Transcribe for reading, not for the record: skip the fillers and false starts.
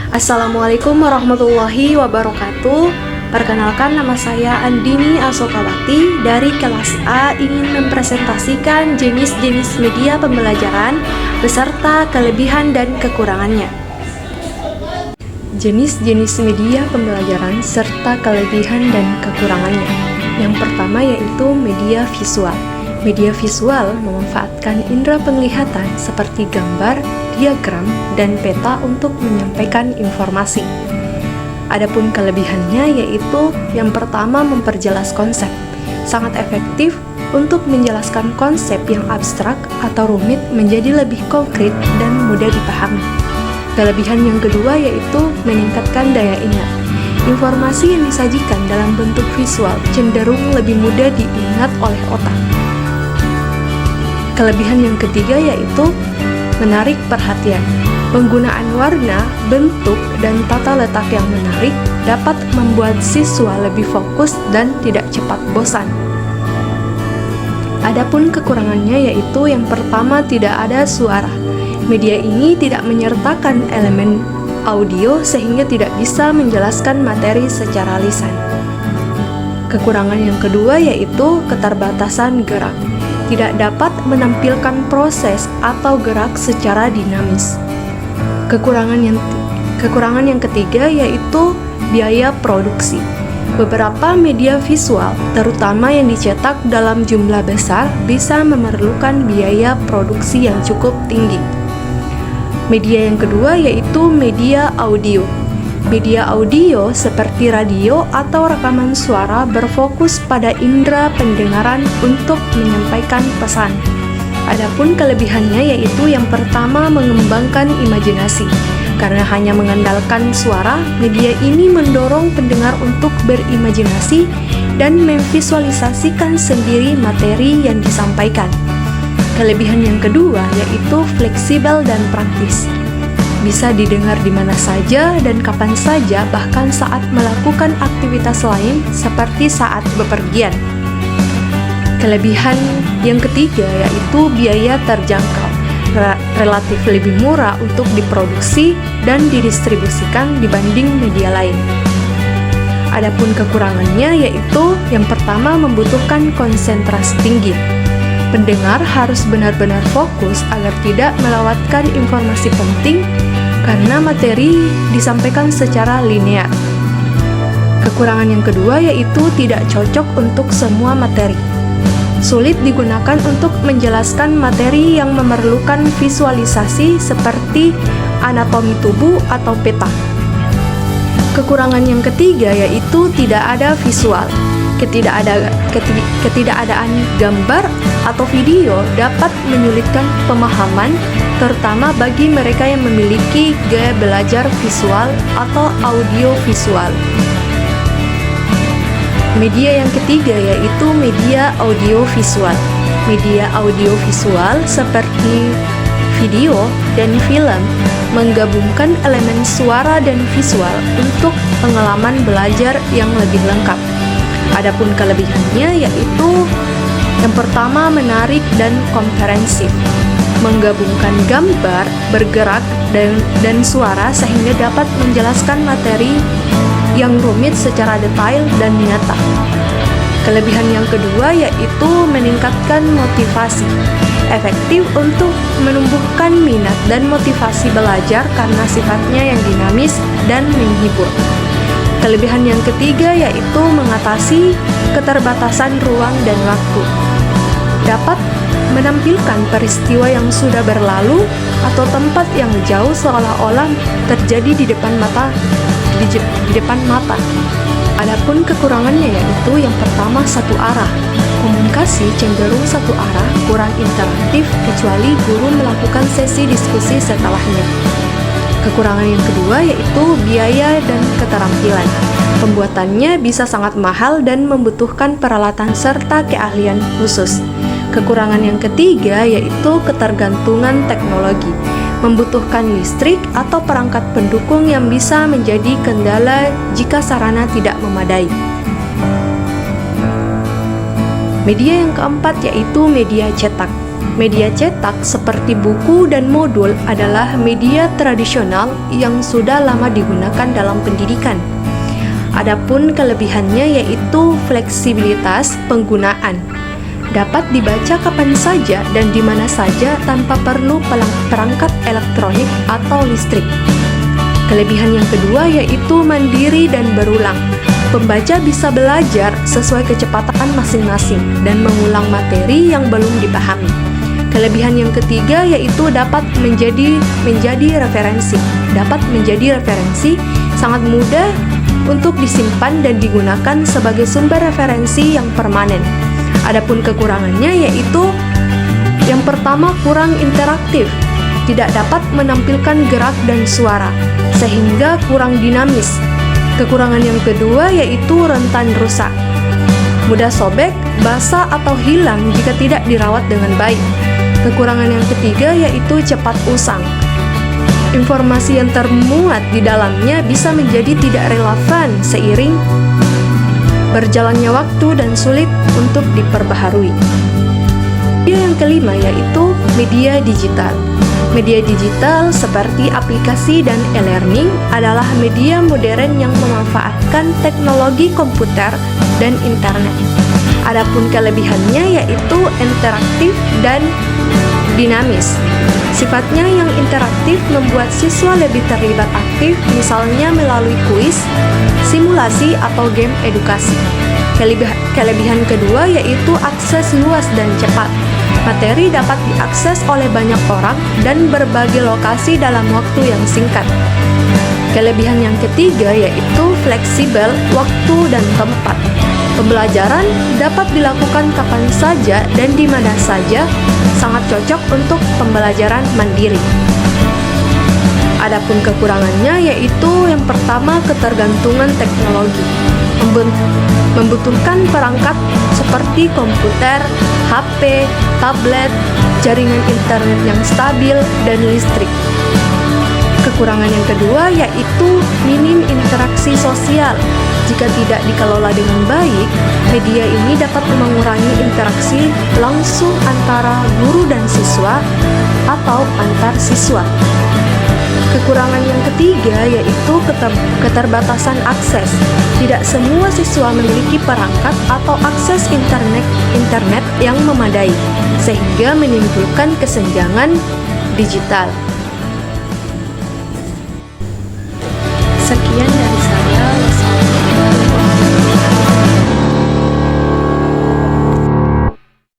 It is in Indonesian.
Assalamualaikum warahmatullahi wabarakatuh. Perkenalkan, nama saya Andini Asokawati dari kelas A, ingin mempresentasikan jenis-jenis media pembelajaran beserta kelebihan dan kekurangannya. Jenis-jenis media pembelajaran serta kelebihan dan kekurangannya. Yang pertama yaitu media visual. Media visual memanfaatkan indera penglihatan seperti gambar, diagram, dan peta untuk menyampaikan informasi. Adapun kelebihannya yaitu yang pertama, memperjelas konsep. Sangat efektif untuk menjelaskan konsep yang abstrak atau rumit menjadi lebih konkret dan mudah dipahami. Kelebihan yang kedua yaitu meningkatkan daya ingat. Informasi yang disajikan dalam bentuk visual cenderung lebih mudah diingat oleh otak. Kelebihan yang ketiga yaitu menarik perhatian. Penggunaan warna, bentuk, dan tata letak yang menarik dapat membuat siswa lebih fokus dan tidak cepat bosan. Adapun kekurangannya yaitu yang pertama, tidak ada suara. Media ini tidak menyertakan elemen audio sehingga tidak bisa menjelaskan materi secara lisan. Kekurangan yang kedua yaitu keterbatasan gerak. Tidak dapat menampilkan proses atau gerak secara dinamis. Kekurangan yang ketiga yaitu biaya produksi. Beberapa media visual, terutama yang dicetak dalam jumlah besar, bisa memerlukan biaya produksi yang cukup tinggi. Media yang kedua yaitu media audio. Media audio seperti radio atau rekaman suara berfokus pada indera pendengaran untuk menyampaikan pesan. Adapun kelebihannya yaitu yang pertama, mengembangkan imajinasi. Karena hanya mengandalkan suara, media ini mendorong pendengar untuk berimajinasi dan memvisualisasikan sendiri materi yang disampaikan. Kelebihan yang kedua yaitu fleksibel dan praktis. Bisa didengar di mana saja dan kapan saja, bahkan saat melakukan aktivitas lain seperti saat bepergian. Kelebihan yang ketiga yaitu biaya terjangkau. Relatif lebih murah untuk diproduksi dan didistribusikan dibanding media lain. Adapun kekurangannya yaitu yang pertama, membutuhkan konsentrasi tinggi. Pendengar harus benar-benar fokus agar tidak melewatkan informasi penting karena materi disampaikan secara linear. Kekurangan yang kedua yaitu tidak cocok untuk semua materi. Sulit digunakan untuk menjelaskan materi yang memerlukan visualisasi seperti anatomi tubuh atau peta. Kekurangan yang ketiga yaitu tidak ada visual. Ketidakadaan gambar atau video dapat menyulitkan pemahaman, terutama bagi mereka yang memiliki gaya belajar visual atau audio visual. Media yang ketiga yaitu media audio visual. Media audio visual seperti video dan film menggabungkan elemen suara dan visual untuk pengalaman belajar yang lebih lengkap. Adapun kelebihannya yaitu yang pertama, menarik dan komprehensif. Menggabungkan gambar, bergerak, dan suara sehingga dapat menjelaskan materi yang rumit secara detail dan nyata. Kelebihan yang kedua yaitu meningkatkan motivasi. Efektif untuk menumbuhkan minat dan motivasi belajar karena sifatnya yang dinamis dan menghibur. Kelebihan yang ketiga yaitu mengatasi keterbatasan ruang dan waktu. Dapat menampilkan peristiwa yang sudah berlalu atau tempat yang jauh seolah-olah terjadi di depan mata. Adapun kekurangannya yaitu yang pertama, satu arah. Komunikasi cenderung satu arah, kurang interaktif kecuali guru melakukan sesi diskusi setelahnya. Kekurangan yang kedua yaitu biaya dan keterampilan. Pembuatannya bisa sangat mahal dan membutuhkan peralatan serta keahlian khusus. Kekurangan yang ketiga yaitu ketergantungan teknologi. Membutuhkan listrik atau perangkat pendukung yang bisa menjadi kendala jika sarana tidak memadai. Media yang keempat yaitu media cetak. Media cetak seperti buku dan modul adalah media tradisional yang sudah lama digunakan dalam pendidikan. Adapun kelebihannya yaitu fleksibilitas penggunaan. Dapat dibaca kapan saja dan di mana saja tanpa perlu perangkat elektronik atau listrik. Kelebihan yang kedua yaitu mandiri dan berulang. Pembaca bisa belajar sesuai kecepatan masing-masing dan mengulang materi yang belum dipahami. Kelebihan yang ketiga yaitu dapat menjadi referensi. Dapat menjadi referensi sangat mudah untuk disimpan dan digunakan sebagai sumber referensi yang permanen. Adapun kekurangannya yaitu yang pertama kurang interaktif, tidak dapat menampilkan gerak dan suara, sehingga kurang dinamis. Kekurangan yang kedua yaitu rentan rusak, mudah sobek, basah atau hilang jika tidak dirawat dengan baik. Kekurangan yang ketiga yaitu cepat usang. Informasi yang termuat di dalamnya bisa menjadi tidak relevan seiring berjalannya waktu dan sulit untuk diperbaharui. Media yang kelima yaitu media digital. Media digital seperti aplikasi dan e-learning adalah media modern yang memanfaatkan teknologi komputer dan internet. Adapun kelebihannya yaitu interaktif dan dinamis. Sifatnya yang interaktif membuat siswa lebih terlibat aktif, misalnya melalui kuis, simulasi, atau game edukasi. Kelebihan kedua yaitu akses luas dan cepat. Materi dapat diakses oleh banyak orang dan berbagai lokasi dalam waktu yang singkat. Kelebihan yang ketiga yaitu fleksibel waktu dan tempat. Pembelajaran dapat dilakukan kapan saja dan di mana saja, sangat cocok untuk pembelajaran mandiri. Adapun kekurangannya yaitu yang pertama ketergantungan teknologi. Membutuhkan perangkat seperti komputer, HP, tablet, jaringan internet yang stabil, dan listrik. Kekurangan yang kedua yaitu minim interaksi sosial. Jika tidak dikelola dengan baik, media ini dapat mengurangi interaksi langsung antara guru dan siswa atau antar siswa. Kekurangan yang ketiga yaitu keterbatasan akses. Tidak semua siswa memiliki perangkat atau akses internet yang memadai, sehingga menimbulkan kesenjangan digital. Sekian